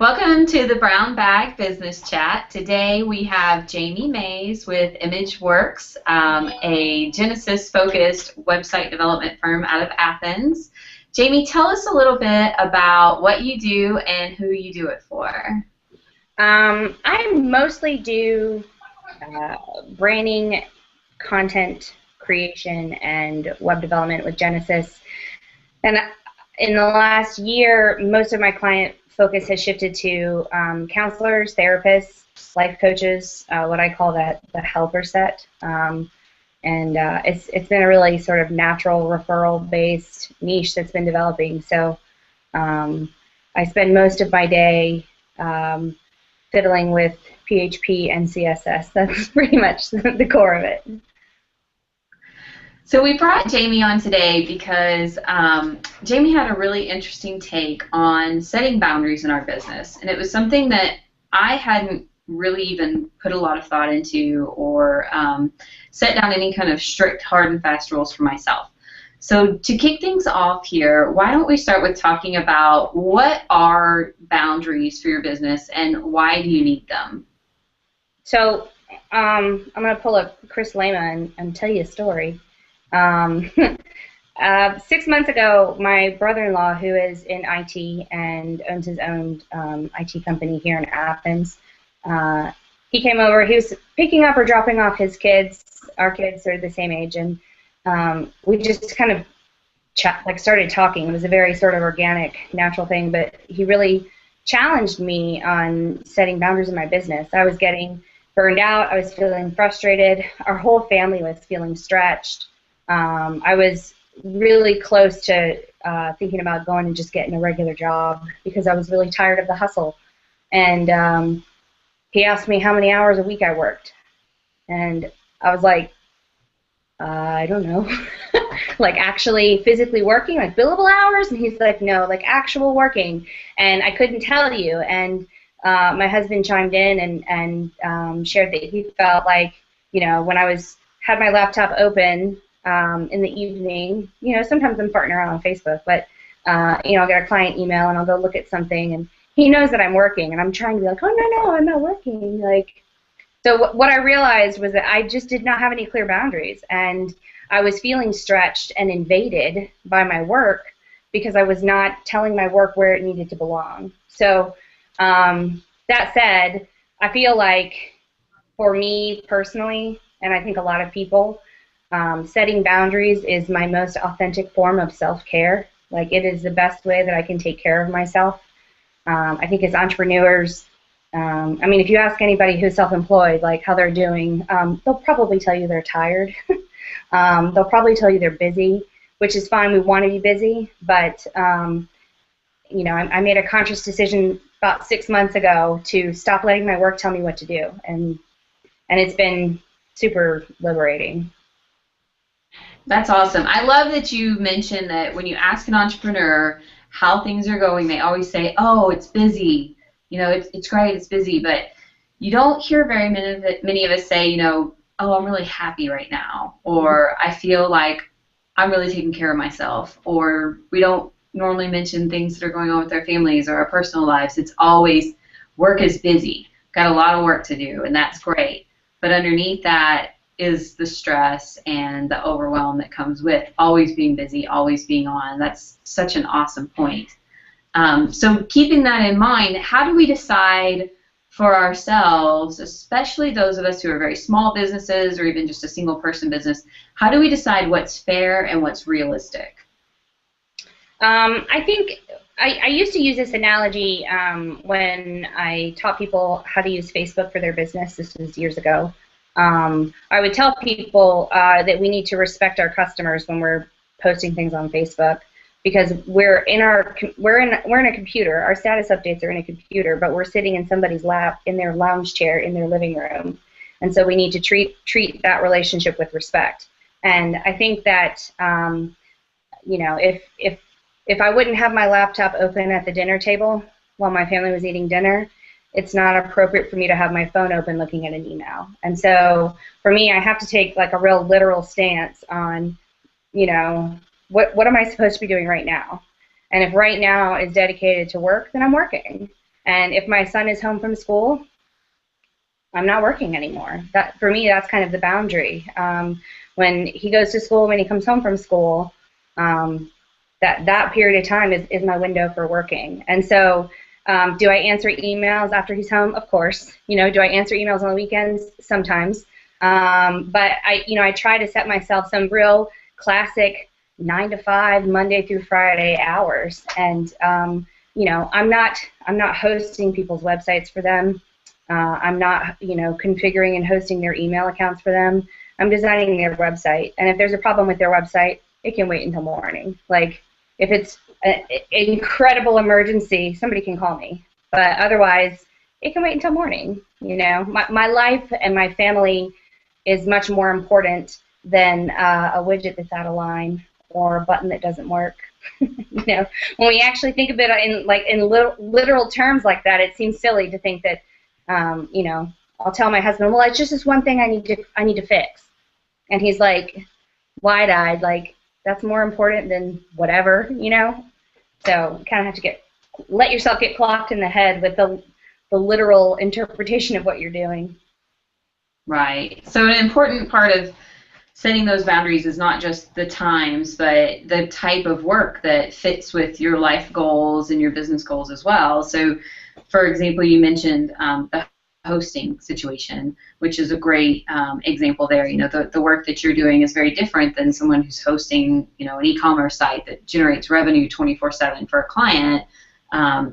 Welcome to the Brown Bag Business Chat. Today we have Jami Mays with ImageWorks, a Genesis-focused website development firm out of Athens. Jami, tell us a little bit about what you do and who you do it for. I mostly do branding, content creation, and web development with Genesis. And in the last year, most of my client focus has shifted to counselors, therapists, life coaches, what I call the helper set. It's been a really sort of natural referral-based niche that's been developing. So I spend most of my day fiddling with PHP and CSS. That's pretty much the core of it. So we brought Jami on today because Jami had a really interesting take on setting boundaries in our business, and it was something that I hadn't really even put a lot of thought into or set down any kind of strict, hard and fast rules for myself. So to kick things off here, why don't we start with talking about what are boundaries for your business and why do you need them? So I'm going to pull up Chris Lema and tell you a story. 6 months ago, my brother-in-law, who is in IT and owns his own IT company here in Athens, he came over. He was picking up or dropping off his kids. Our kids are the same age, and we just kind of started talking. It was a very sort of organic, natural thing, but he really challenged me on setting boundaries in my business. I was getting burned out. I was feeling frustrated. Our whole family was feeling stretched. I was really close to thinking about going and just getting a regular job because I was really tired of the hustle. And he asked me how many hours a week I worked. And I was like, I don't know. Like actually physically working, like billable hours? And he's like, no, like actual working. And I couldn't tell you. And my husband chimed in and shared that he felt like, when I had my laptop open in the evening, sometimes I'm farting around on Facebook, but, I'll get a client email and I'll go look at something, and he knows that I'm working, and I'm trying to be like, oh, no, I'm not working. So what I realized was that I just did not have any clear boundaries, and I was feeling stretched and invaded by my work because I was not telling my work where it needed to belong. So that said, I feel like for me personally, and I think a lot of people, setting boundaries is my most authentic form of self-care. Like, it is the best way that I can take care of myself. I think as entrepreneurs, if you ask anybody who's self-employed, like how they're doing, they'll probably tell you they're tired. They'll probably tell you they're busy, which is fine. We want to be busy, but I made a conscious decision about 6 months ago to stop letting my work tell me what to do, and it's been super liberating. That's awesome. I love that you mentioned that when you ask an entrepreneur how things are going, they always say, oh, it's busy. It's great, it's busy. But you don't hear very many of us say, oh, I'm really happy right now. Or I feel like I'm really taking care of myself. Or we don't normally mention things that are going on with our families or our personal lives. It's always work is busy. Got a lot of work to do, and that's great. But underneath that is the stress and the overwhelm that comes with always being busy, always being on. That's such an awesome point. So keeping that in mind, how do we decide for ourselves, especially those of us who are very small businesses or even just a single person business, how do we decide what's fair and what's realistic? I think I used to use this analogy when I taught people how to use Facebook for their business. This was years ago. I would tell people that we need to respect our customers when we're posting things on Facebook, because we're in a computer. Our status updates are in a computer, but we're sitting in somebody's lap in their lounge chair in their living room, and so we need to treat that relationship with respect. And I think that if I wouldn't have my laptop open at the dinner table while my family was eating dinner, it's not appropriate for me to have my phone open looking at an email. And so for me, I have to take like a real literal stance on, what am I supposed to be doing right now? And if right now is dedicated to work, then I'm working. And if my son is home from school, I'm not working anymore. That, for me, that's kind of the boundary. When he goes to school, when he comes home from school, that period of time is my window for working. And so, do I answer emails after he's home? Of course. Do I answer emails on the weekends? Sometimes. But I try to set myself some real classic 9 to 5, Monday through Friday hours. And I'm not hosting people's websites for them. I'm not, configuring and hosting their email accounts for them. I'm designing their website. And if there's a problem with their website, it can wait until morning. Like, if it's an incredible emergency, somebody can call me. But otherwise, it can wait until morning. My life and my family is much more important than a widget that's out of line or a button that doesn't work. When we actually think of it in literal terms like that, it seems silly to think that, I'll tell my husband, well, it's just this one thing I need to fix, and he's like, wide-eyed, like, that's more important than whatever, So you kind of have to let yourself get clocked in the head with the literal interpretation of what you're doing. Right. So an important part of setting those boundaries is not just the times, but the type of work that fits with your life goals and your business goals as well. So, for example, you mentioned the hosting situation, which is a great example there. The work that you're doing is very different than someone who's hosting, an e-commerce site that generates revenue 24/7 for a client.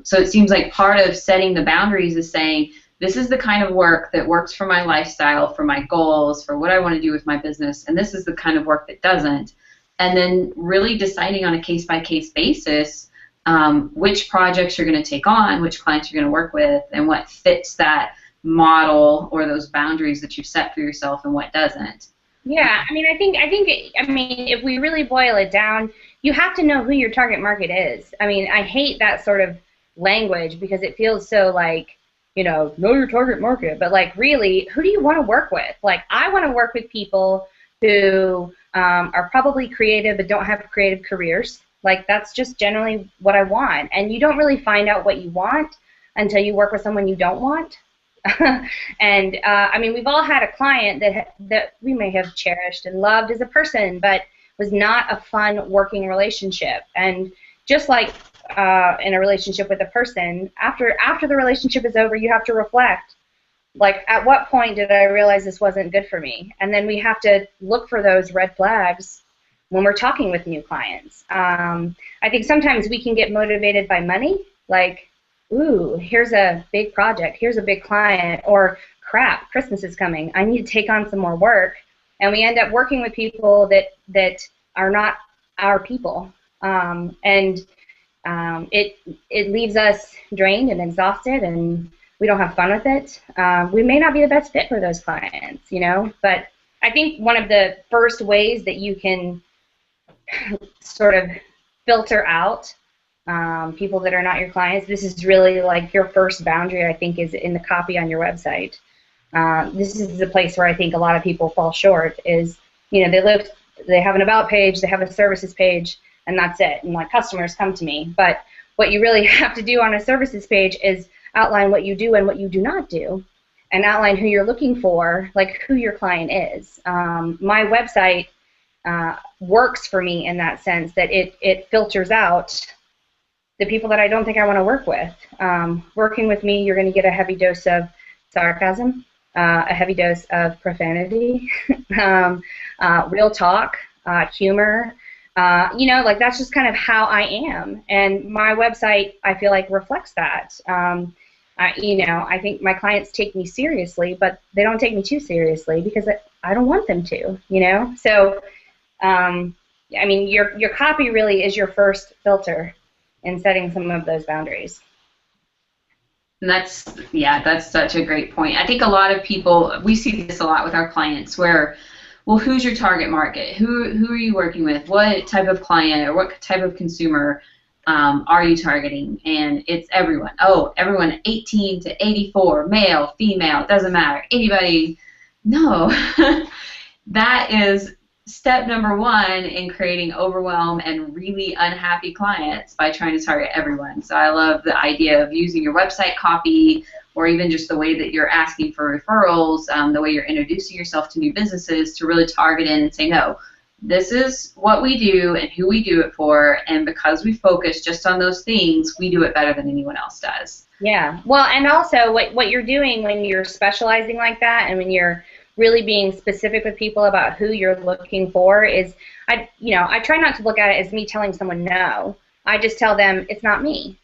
So it seems like part of setting the boundaries is saying, this is the kind of work that works for my lifestyle, for my goals, for what I want to do with my business, and this is the kind of work that doesn't. And then really deciding on a case-by-case basis which projects you're going to take on, which clients you're going to work with, and what fits that model or those boundaries that you've set for yourself and what doesn't. Yeah, I think if we really boil it down, you have to know who your target market is. I hate that sort of language because it feels so like, know your target market, but like, really, who do you want to work with? Like, I want to work with people who are probably creative but don't have creative careers. Like, that's just generally what I want. And you don't really find out what you want until you work with someone you don't want. And we've all had a client that we may have cherished and loved as a person, but was not a fun working relationship. And just like in a relationship with a person, after the relationship is over, you have to reflect. Like, at what point did I realize this wasn't good for me? And then we have to look for those red flags when we're talking with new clients. I think sometimes we can get motivated by money, like, ooh, here's a big project, here's a big client, or crap, Christmas is coming, I need to take on some more work. And we end up working with people that are not our people. It leaves us drained and exhausted, and we don't have fun with it. We may not be the best fit for those clients, but I think one of the first ways that you can sort of filter out people that are not your clients, this is really like your first boundary, I think, is in the copy on your website. This is the place where I think a lot of people fall short is, they have an about page, they have a services page, and that's it. And like, customers come to me. But what you really have to do on a services page is outline what you do and what you do not do, and outline who you're looking for, like who your client is. My website works for me in that sense that it filters out the people that I don't think I want to work with. Working with me, you're going to get a heavy dose of sarcasm, a heavy dose of profanity, real talk, humor. Like, that's just kind of how I am, and my website, I feel like, reflects that. I think my clients take me seriously, but they don't take me too seriously because I don't want them to. So, your copy really is your first filter in setting some of those boundaries. And that's such a great point. I think a lot of people, we see this a lot with our clients where, well, who's your target market? Who are you working with? What type of client or what type of consumer are you targeting? And it's everyone. Oh, everyone 18 to 84, male, female, it doesn't matter. Anybody. No. That is step number one in creating overwhelm and really unhappy clients by trying to target everyone. So I love the idea of using your website copy or even just the way that you're asking for referrals, the way you're introducing yourself to new businesses to really target in and say, no, this is what we do and who we do it for, and because we focus just on those things, we do it better than anyone else does. Yeah. Well, and also what you're doing when you're specializing like that and when you're really being specific with people about who you're looking for is, I try not to look at it as me telling someone no. I just tell them it's not me,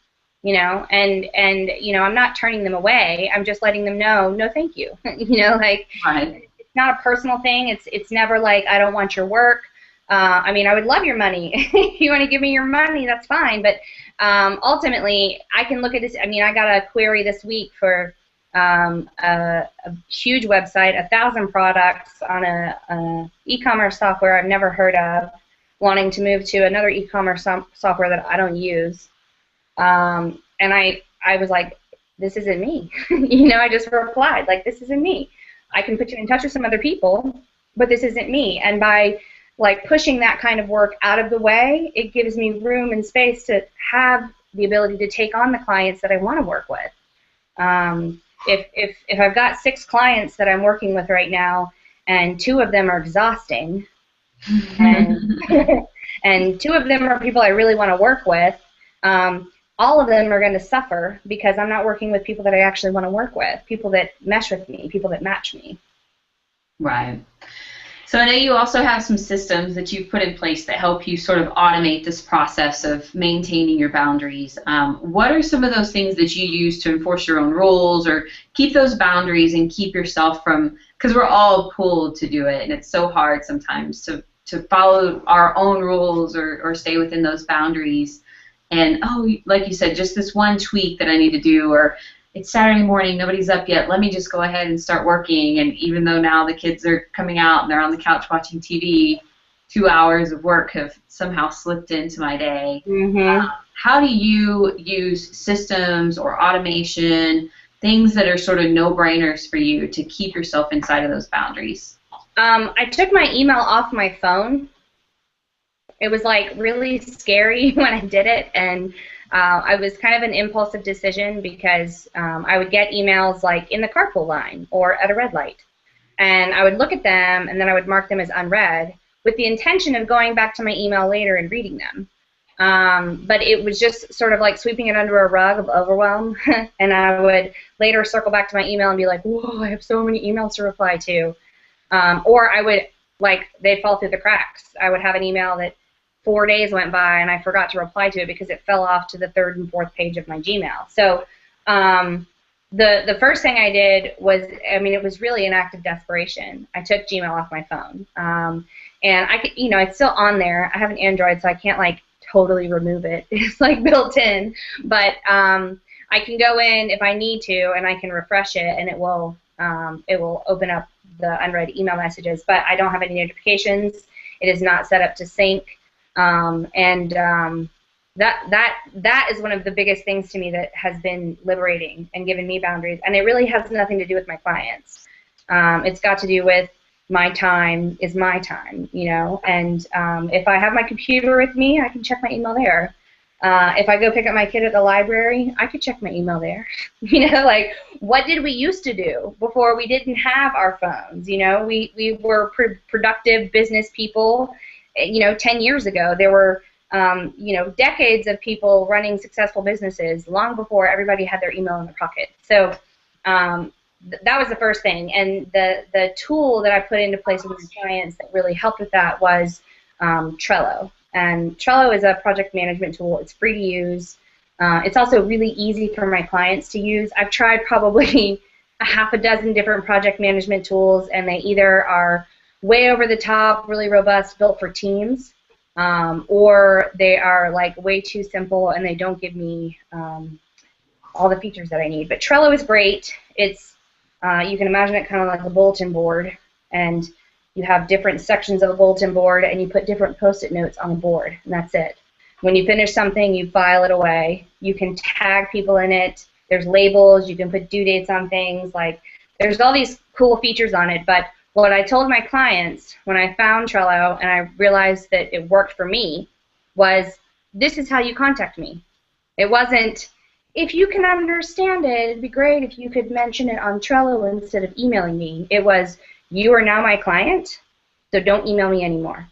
and I'm not turning them away. I'm just letting them know, no, thank you. Like Right. it's not a personal thing. It's never like I don't want your work. I mean, I would love your money. If you want to give me your money, that's fine. But ultimately, I can look at this. I mean, I got a query this week for a huge website, 1,000 products on a e-commerce software I've never heard of, wanting to move to another e-commerce software that I don't use. And I was like, this isn't me. I just replied, like, this isn't me. I can put you in touch with some other people, but this isn't me. And by like pushing that kind of work out of the way, it gives me room and space to have the ability to take on the clients that I want to work with. If I've got 6 clients that I'm working with right now, and 2 of them are exhausting, and and 2 of them are people I really want to work with, all of them are going to suffer because I'm not working with people that I actually want to work with, people that mesh with me, people that match me. Right. So I know you also have some systems that you've put in place that help you sort of automate this process of maintaining your boundaries. What are some of those things that you use to enforce your own rules or keep those boundaries and keep yourself from, because we're all pulled to do it, and it's so hard sometimes to follow our own rules or stay within those boundaries. And, oh, like you said, just this one tweak that I need to do, or it's Saturday morning, nobody's up yet, let me just go ahead and start working. And even though now the kids are coming out and they're on the couch watching TV, 2 hours of work have somehow slipped into my day. Mm-hmm. How do you use systems or automation, things that are sort of no-brainers for you to keep yourself inside of those boundaries? I took my email off my phone. It was like really scary when I did it, and I was kind of an impulsive decision because I would get emails like in the carpool line or at a red light, and I would look at them and then I would mark them as unread with the intention of going back to my email later and reading them. But it was just sort of like sweeping it under a rug of overwhelm, and I would later circle back to my email and be like, whoa, I have so many emails to reply to. Or I would, like, they'd fall through the cracks. I would have an email that 4 days went by and I forgot to reply to it because it fell off to the 3rd and 4th page of my Gmail. So the first thing I did was, I mean, it was really an act of desperation. I took Gmail off my phone. And I could, it's still on there. I have an Android, so I can't, like, totally remove it. It's, like, built in. But I can go in if I need to, and I can refresh it, and it will open up the unread email messages. But I don't have any notifications. It is not set up to sync. That is one of the biggest things to me that has been liberating and given me boundaries. And it really has nothing to do with my clients. It's got to do with my time is my time, and if I have my computer with me, I can check my email there. If I go pick up my kid at the library, I could check my email there. Like, what did we used to do before we didn't have our phones? We were productive business people. 10 years ago, there were, decades of people running successful businesses long before everybody had their email in their pocket. So that was the first thing. And the tool that I put into place with my clients that really helped with that was Trello. And Trello is a project management tool. It's free to use. It's also really easy for my clients to use. I've tried probably a half a dozen different project management tools, and they either are way over the top, really robust, built for teams, or they are like way too simple and they don't give me all the features that I need. But Trello is great. It's you can imagine it kind of like a bulletin board, and you have different sections of a bulletin board, and you put different Post-it notes on the board, and that's it. When you finish something, you file it away. You can tag people in it. There's labels. You can put due dates on things. Like, there's all these cool features on it, but what I told my clients when I found Trello and I realized that it worked for me was, this is how you contact me. It wasn't, if you can understand it, it'd be great if you could mention it on Trello instead of emailing me. It was, you are now my client, so don't email me anymore.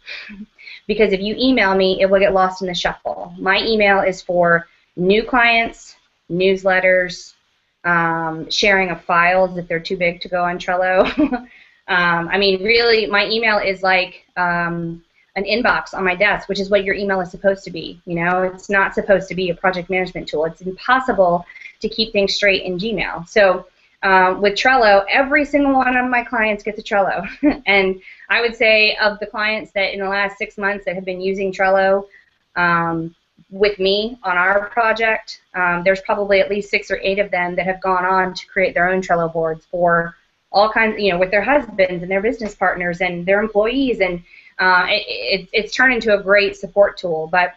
Because if you email me, it will get lost in the shuffle. My email is for new clients, newsletters, sharing of files if they're too big to go on Trello. I mean, really, my email is like an inbox on my desk, which is what your email is supposed to be. You know, it's not supposed to be a project management tool. It's impossible to keep things straight in Gmail. So with Trello, every single one of my clients gets a Trello. And I would say of the clients that in the last 6 months that have been using Trello with me on our project, there's probably at least 6 or 8 of them that have gone on to create their own Trello boards for all kinds, you know, with their husbands and their business partners and their employees, and it's turned into a great support tool. But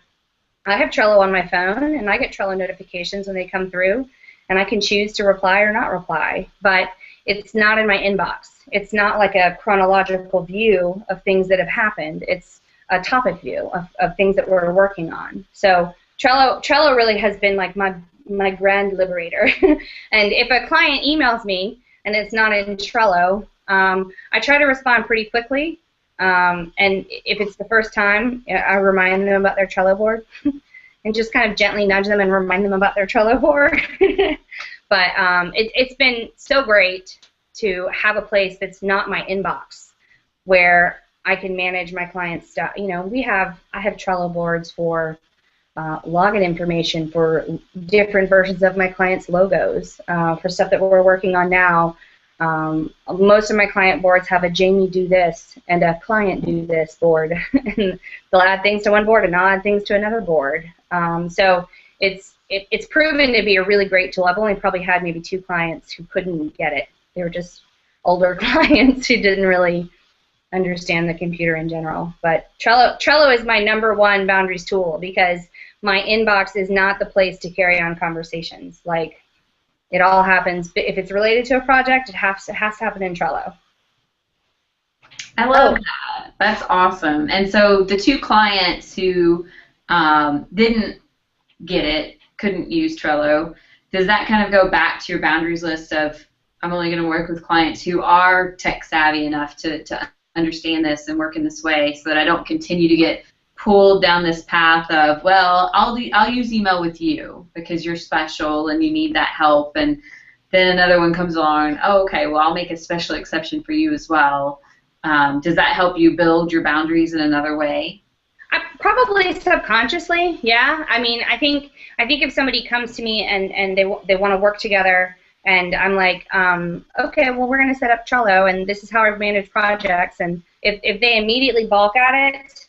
I have Trello on my phone, and I get Trello notifications when they come through, and I can choose to reply or not reply. But it's not in my inbox. It's not like a chronological view of things that have happened. It's a topic view of things that we're working on. So Trello really has been like my grand liberator. And if a client emails me and it's not in Trello, I try to respond pretty quickly. And if it's the first time, I remind them about their Trello board and just kind of gently nudge them and remind them about their Trello board. But it's been so great to have a place that's not my inbox where I can manage my clients' stuff. You know, I have Trello boards for login information for different versions of my clients' logos, for stuff that we're working on now. Most of my client boards have a Jami do this and a client do this board. And they'll add things to one board and I'll add things to another board. So it's proven to be a really great tool. I've only probably had maybe 2 clients who couldn't get it. They were just older clients who didn't really understand the computer in general. But Trello is my #1 boundaries tool because my inbox is not the place to carry on conversations. Like, it all happens. If it's related to a project, it has to happen in Trello. I love that. That's awesome. And so the 2 clients who didn't get it, couldn't use Trello, does that kind of go back to your boundaries list of, I'm only going to work with clients who are tech savvy enough to understand this and work in this way, so that I don't continue to get pulled down this path of, well, I'll use email with you because you're special and you need that help, and then another one comes along, oh, okay, well, I'll make a special exception for you as well. Does that help you build your boundaries in another way? Probably subconsciously, yeah. I mean, I think if somebody comes to me and they want to work together, and I'm like, okay, well, we're going to set up Trello, and this is how I've managed projects, and if they immediately balk at it,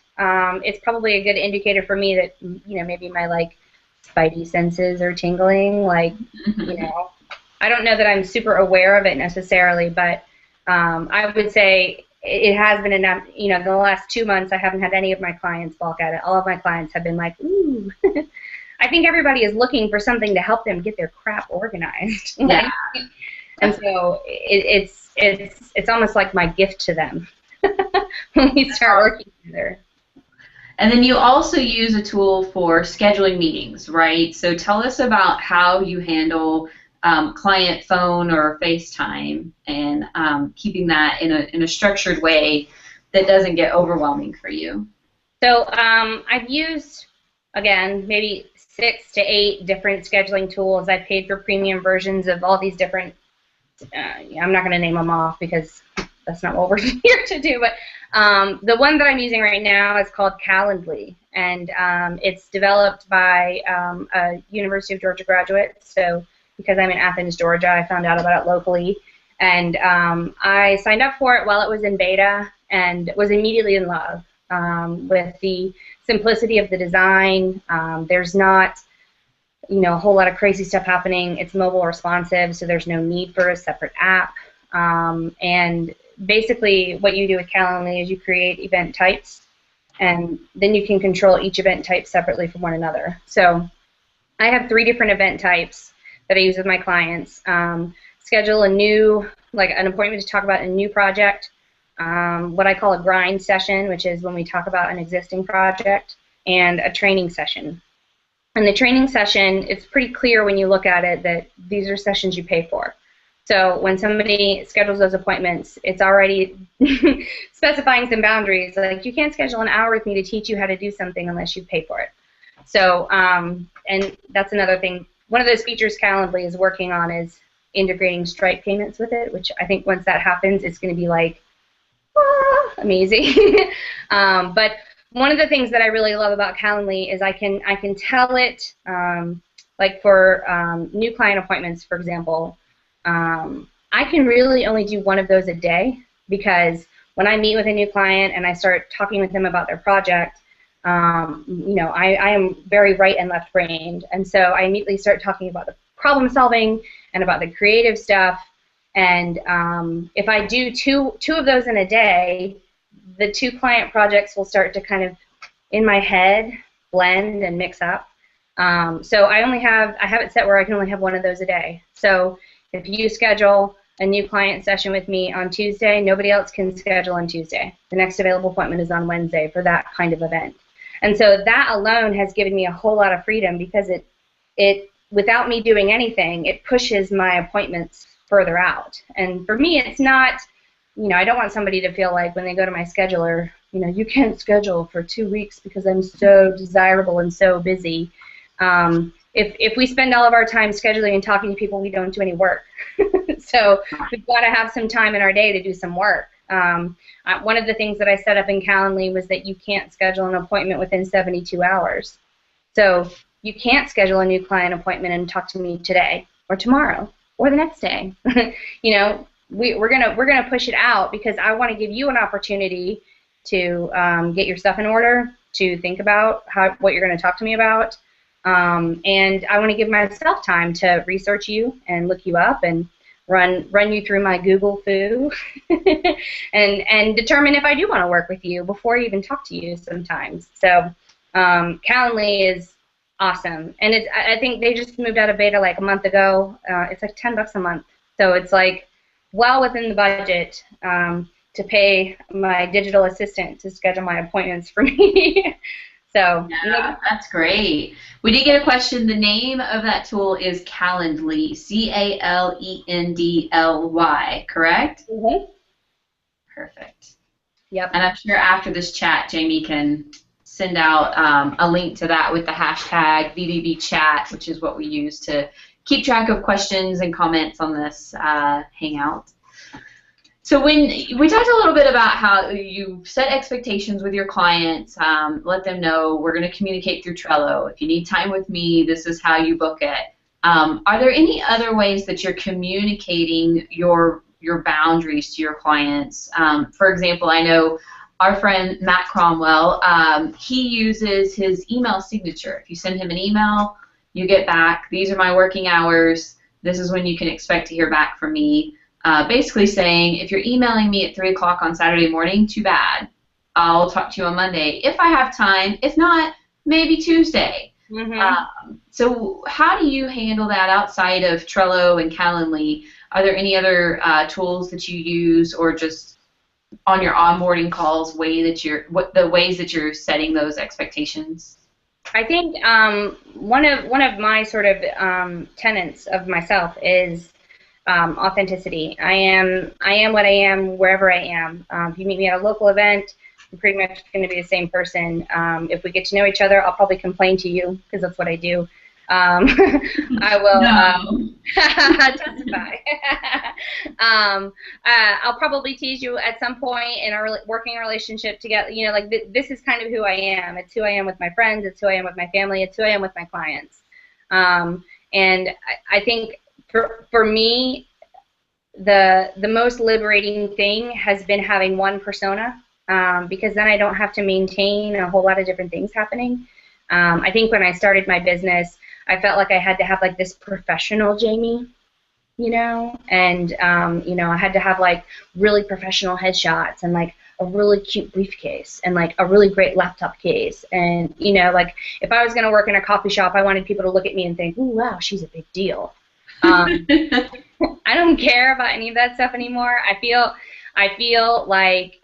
it's probably a good indicator for me that, you know, maybe my, like, spidey senses are tingling. Like, you know, I don't know that I'm super aware of it necessarily, but I would say it has been enough. You know, the last 2 months, I haven't had any of my clients balk at it. All of my clients have been like, ooh. I think everybody is looking for something to help them get their crap organized. Yeah. And so it's almost like my gift to them when we start working together. And then you also use a tool for scheduling meetings, right? So tell us about how you handle client phone or FaceTime, and keeping that in a structured way that doesn't get overwhelming for you. So I've used, again, maybe 6 to 8 different scheduling tools. I paid for premium versions of all these different, I'm not going to name them off because that's not what we're here to do, but the one that I'm using right now is called Calendly, and it's developed by a University of Georgia graduate. So because I'm in Athens, Georgia, I found out about it locally, and I signed up for it while it was in beta and was immediately in love with the simplicity of the design. There's not, you know, a whole lot of crazy stuff happening. It's mobile responsive, so there's no need for a separate app. And basically what you do with Calendly is you create event types, and then you can control each event type separately from one another. So I have 3 different event types that I use with my clients. Schedule a new, like an appointment to talk about a new project, what I call a grind session, which is when we talk about an existing project, and a training session. And the training session, it's pretty clear when you look at it that these are sessions you pay for. So when somebody schedules those appointments, it's already specifying some boundaries. Like, you can't schedule an hour with me to teach you how to do something unless you pay for it. So, and that's another thing. One of those features Calendly is working on is integrating Stripe payments with it, which I think once that happens, it's going to be like, amazing. But one of the things that I really love about Calendly is I can tell it, like for new client appointments, for example, I can really only do one of those a day, because when I meet with a new client and I start talking with them about their project, you know, I am very right and left brained, and so I immediately start talking about the problem solving and about the creative stuff. And if I do two of those in a day, the 2 client projects will start to kind of, in my head, blend and mix up. So I have it set where I can only have one of those a day. So if you schedule a new client session with me on Tuesday, nobody else can schedule on Tuesday. The next available appointment is on Wednesday for that kind of event. And so that alone has given me a whole lot of freedom, because it without me doing anything, it pushes my appointments further out. And for me, it's not, you know, I don't want somebody to feel like when they go to my scheduler, you know, you can't schedule for 2 weeks because I'm so desirable and so busy. If we spend all of our time scheduling and talking to people, we don't do any work. So we've got to have some time in our day to do some work. One of the things that I set up in Calendly was that you can't schedule an appointment within 72 hours. So you can't schedule a new client appointment and talk to me today or tomorrow or the next day. You know, we're gonna push it out, because I want to give you an opportunity to get your stuff in order, to think about what you're going to talk to me about, and I want to give myself time to research you and look you up and run you through my Google foo and determine if I do want to work with you before I even talk to you sometimes. So Calendly is awesome, and I think they just moved out of beta like a month ago. It's like $10 a month, so it's like well within the budget to pay my digital assistant to schedule my appointments for me. So yeah, that's great. We did get a question. The name of that tool is Calendly, Calendly, correct? Mm-hmm. Perfect. Yep. And I'm sure after this chat, Jamie can send out a link to that with the hashtag VBBchat, which is what we use to keep track of questions and comments on this Hangout. So when we talked a little bit about how you set expectations with your clients, let them know we're going to communicate through Trello. If you need time with me, this is how you book it. Are there any other ways that you're communicating your boundaries to your clients? For example, I know our friend Matt Cromwell, he uses his email signature. If you send him an email, you get back, these are my working hours, this is when you can expect to hear back from me. Basically saying, if you're emailing me at 3 o'clock on Saturday morning, too bad. I'll talk to you on Monday if I have time. If not, maybe Tuesday. Mm-hmm. So how do you handle that outside of Trello and Calendly? Are there any other tools that you use, or just on your onboarding calls, the ways that you're setting those expectations? I think one of my sort of tenets of myself is authenticity. I am what I am wherever I am. If you meet me at a local event, I'm pretty much going to be the same person. If we get to know each other, I'll probably complain to you, because that's what I do. I will testify. I'll probably tease you at some point in our working relationship together. You know, like this is kind of who I am. It's who I am with my friends. It's who I am with my family. It's who I am with my clients. And I think for me, the most liberating thing has been having one persona, because then I don't have to maintain a whole lot of different things happening. I think when I started my business, I felt like I had to have like this professional Jamie, you know, and you know, I had to have like really professional headshots and like a really cute briefcase and like a really great laptop case, and you know, like if I was going to work in a coffee shop, I wanted people to look at me and think, "Ooh, wow, she's a big deal." I don't care about any of that stuff anymore. I feel I feel like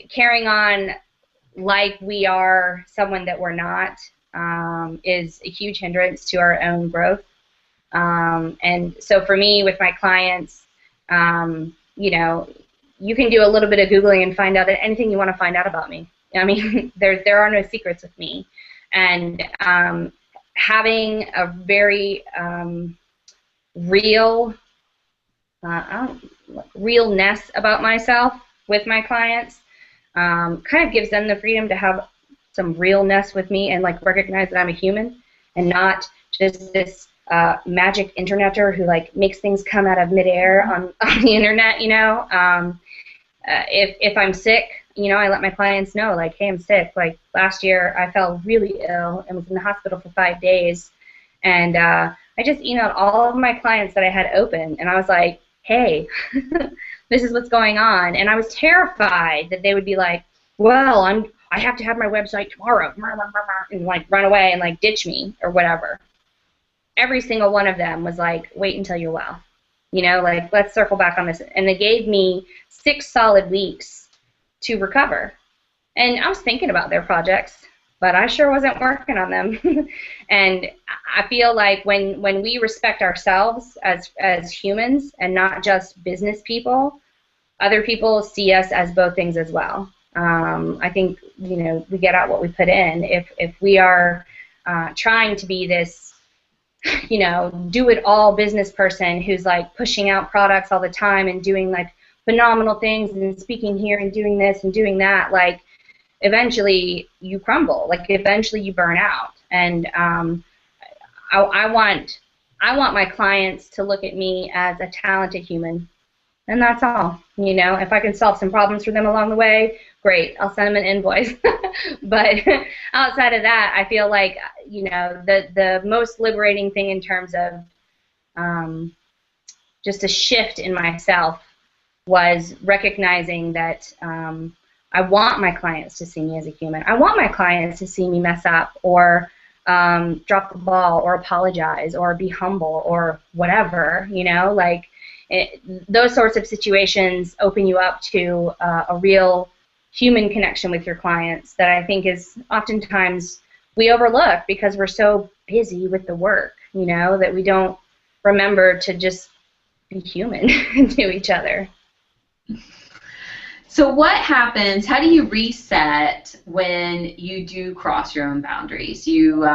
carrying on like we are someone that we're not is a huge hindrance to our own growth. And so for me, with my clients, you know, you can do a little bit of Googling and find out anything you want to find out about me. I mean, there are no secrets with me. And having a very real realness about myself with my clients kind of gives them the freedom to have some realness with me and like recognize that I'm a human and not just this magic interneter who like makes things come out of midair on the internet, you know. If I'm sick, you know, I let my clients know, like, hey, I'm sick. Like last year, I fell really ill and was in the hospital for 5 days, and I just emailed all of my clients that I had open, and I was like, hey, this is what's going on, and I was terrified that they would be like, well, I have to have my website tomorrow, and like run away and like ditch me or whatever. Every single one of them was like, wait until you're well. You know, like, let's circle back on this. And they gave me 6 solid weeks to recover. And I was thinking about their projects, but I sure wasn't working on them. And I feel like when we respect ourselves as humans and not just business people, other people see us as both things as well. I think, you know, we get out what we put in. If we are trying to be this, you know, do-it-all business person who's like pushing out products all the time and doing like phenomenal things and speaking here and doing this and doing that, like eventually you crumble. Like eventually you burn out. And I want my clients to look at me as a talented human, and that's all. You know, if I can solve some problems for them along the way, great. I'll send them an invoice. But outside of that, I feel like, you know, the most liberating thing in terms of just a shift in myself was recognizing that I want my clients to see me as a human. I want my clients to see me mess up or drop the ball or apologize or be humble or whatever, you know, like those sorts of situations open you up to a real human connection with your clients that I think is oftentimes we overlook because we're so busy with the work, you know, that we don't remember to just be human to each other. So what happens, how do you reset when you do cross your own boundaries? You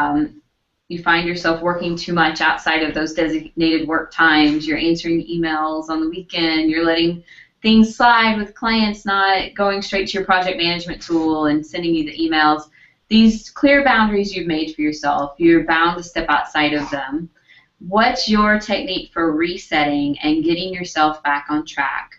find yourself working too much outside of those designated work times, you're answering emails on the weekend, you're letting things slide with clients not going straight to your project management tool and sending you the emails. These clear boundaries you've made for yourself, you're bound to step outside of them. What's your technique for resetting and getting yourself back on track?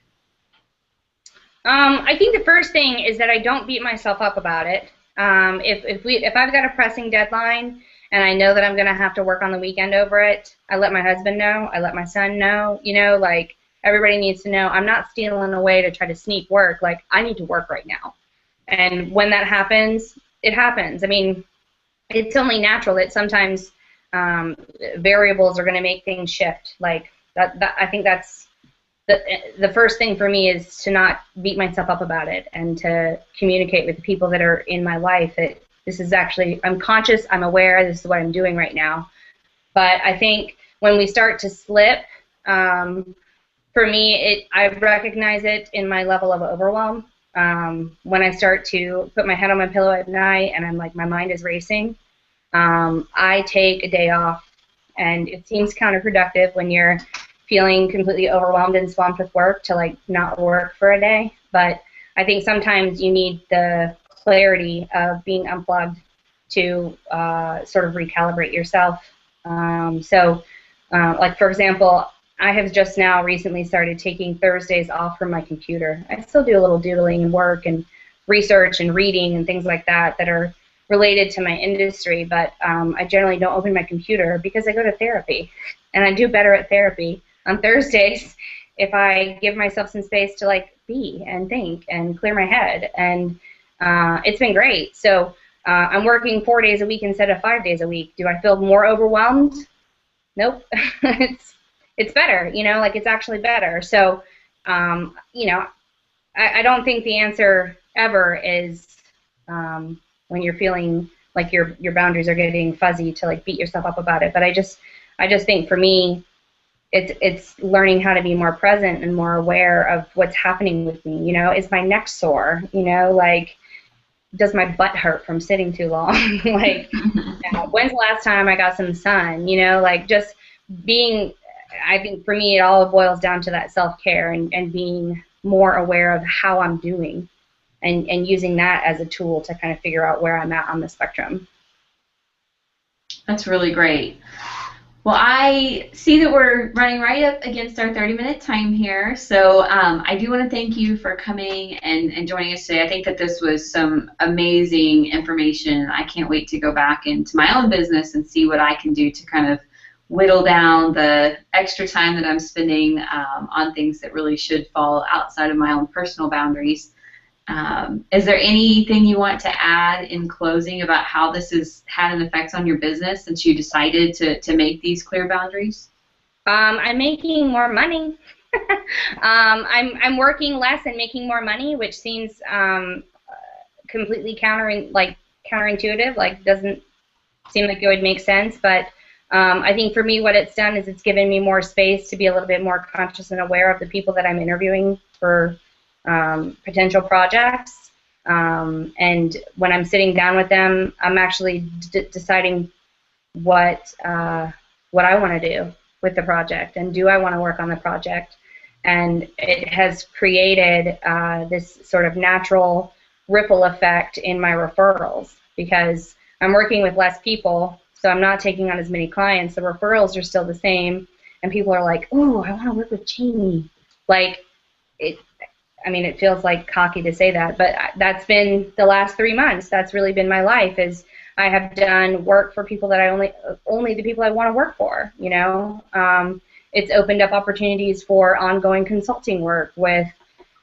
I think the first thing is that I don't beat myself up about it. If I've got a pressing deadline and I know that I'm going to have to work on the weekend over it, I let my husband know, I let my son know, you know, like everybody needs to know I'm not stealing away to try to sneak work. Like, I need to work right now. And when that happens, it happens. I mean, it's only natural that sometimes variables are going to make things shift. Like that I think that's the first thing for me is to not beat myself up about it and to communicate with the people that are in my life that this is actually, I'm conscious, I'm aware, this is what I'm doing right now. But I think when we start to slip, for me, I recognize it in my level of overwhelm. When I start to put my head on my pillow at night and I'm like, my mind is racing, I take a day off. And it seems counterproductive when you're feeling completely overwhelmed and swamped with work to like not work for a day. But I think sometimes you need the clarity of being unplugged to sort of recalibrate yourself. Like for example, I have just now recently started taking Thursdays off from my computer. I still do a little doodling and work and research and reading and things like that that are related to my industry, but I generally don't open my computer because I go to therapy, and I do better at therapy on Thursdays if I give myself some space to like be and think and clear my head, and it's been great. So I'm working 4 days a week instead of 5 days a week. Do I feel more overwhelmed? Nope. It's better, you know, like it's actually better. So you know, I don't think the answer ever is when you're feeling like your boundaries are getting fuzzy to like beat yourself up about it. But I just think for me, it's learning how to be more present and more aware of what's happening with me. You know, is my neck sore? You know, like does my butt hurt from sitting too long? Like, when's the last time I got some sun? You know, like just being, I think for me, it all boils down to that self-care and being more aware of how I'm doing and using that as a tool to kind of figure out where I'm at on the spectrum. That's really great. Well, I see that we're running right up against our 30-minute time here. So I do want to thank you for coming and joining us today. I think that this was some amazing information. I can't wait to go back into my own business and see what I can do to kind of whittle down the extra time that I'm spending on things that really should fall outside of my own personal boundaries. Is there anything you want to add in closing about how this has had an effect on your business since you decided to make these clear boundaries? I'm making more money. I'm working less and making more money, which seems completely counterintuitive. Like doesn't seem like it would make sense, but I think for me, what it's done is it's given me more space to be a little bit more conscious and aware of the people that I'm interviewing for potential projects. And when I'm sitting down with them, I'm actually deciding what I want to do with the project, and do I want to work on the project. And it has created this sort of natural ripple effect in my referrals because I'm working with less people, so I'm not taking on as many clients. The referrals are still the same, and people are like, "Oh, I want to work with Jami." Like, I mean, it feels like cocky to say that, but that's been the last 3 months. That's really been my life. Is I have done work for people that I only the people I want to work for. You know, it's opened up opportunities for ongoing consulting work with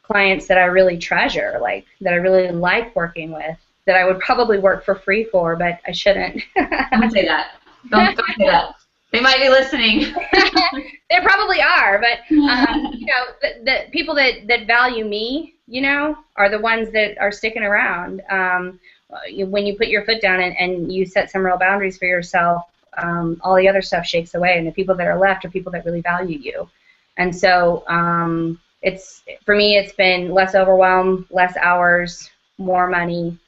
clients that I really treasure, like that I really like working with, that I would probably work for free for, but I shouldn't. Don't say that. Don't say that. They might be listening. They probably are, but you know, the people that value me, you know, are the ones that are sticking around. When you put your foot down and you set some real boundaries for yourself, all the other stuff shakes away, and the people that are left are people that really value you. And so it's for me, it's been less overwhelm, less hours, more money,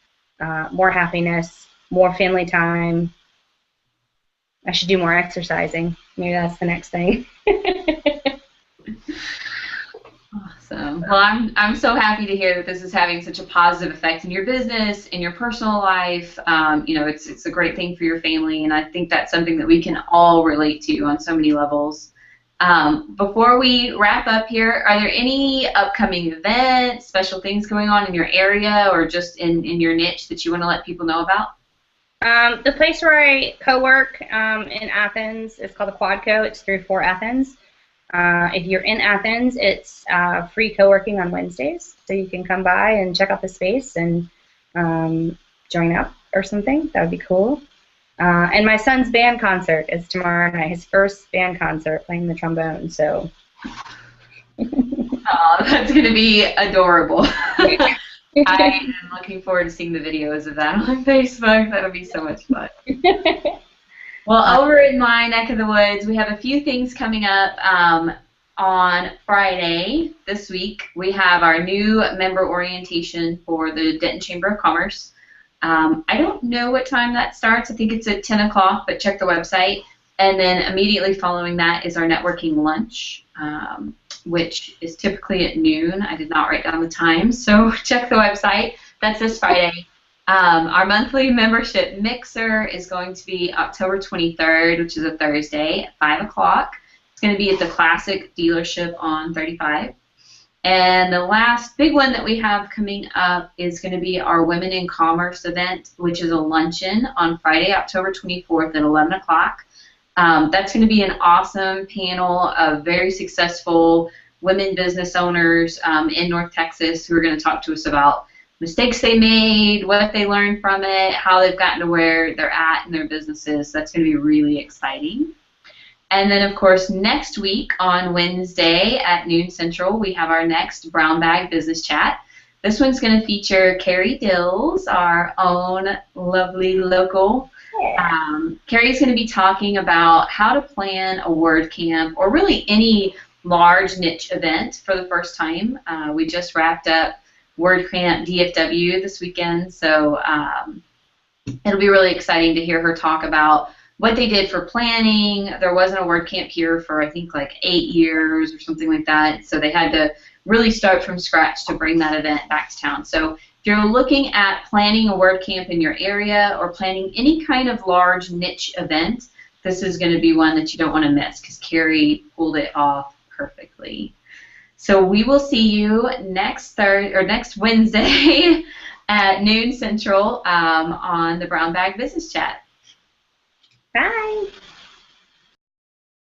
more happiness, more family time. I should do more exercising. Maybe that's the next thing. Awesome. Well, I'm so happy to hear that this is having such a positive effect in your business, in your personal life. You know, it's a great thing for your family, and I think that's something that we can all relate to on so many levels. Before we wrap up here, are there any upcoming events, special things going on in your area or just in your niche that you want to let people know about? The place where I co-work in Athens is called the Quadco. It's 304 Athens. If you're in Athens, it's free co-working on Wednesdays, so you can come by and check out the space and join up or something. That would be cool. And my son's band concert is tomorrow night, his first band concert, playing the trombone. So. Oh, that's going to be adorable. I am looking forward to seeing the videos of that on Facebook. That'll be so much fun. Well, over in my neck of the woods, we have a few things coming up. On Friday this week, we have our new member orientation for the Denton Chamber of Commerce. I don't know what time that starts. I think it's at 10 o'clock, but check the website. And then immediately following that is our networking lunch, which is typically at noon. I did not write down the time, so check the website. That's this Friday. Our monthly membership mixer is going to be October 23rd, which is a Thursday at 5 o'clock. It's going to be at the Classic dealership on 35. And the last big one that we have coming up is going to be our Women in Commerce event, which is a luncheon on Friday, October 24th at 11 o'clock. That's going to be an awesome panel of very successful women business owners in North Texas who are going to talk to us about mistakes they made, what they learned from it, how they've gotten to where they're at in their businesses. That's going to be really exciting. And then, of course, next week on Wednesday at noon Central, we have our next Brown Bag Business Chat. This one's going to feature Carrie Dills, our own lovely local. Yeah. Carrie's going to be talking about how to plan a word camp or really any large niche event for the first time. We just wrapped up Word Camp DFW this weekend, so it'll be really exciting to hear her talk about what they did for planning. There wasn't a word camp here for I think like 8 years or something like that, so they had to really start from scratch to bring that event back to town. So if you're looking at planning a word camp in your area or planning any kind of large niche event, this is going to be one that you don't want to miss because Carrie pulled it off perfectly. So we will see you next Wednesday at noon Central on the Brown Bag Business Chat. Bye.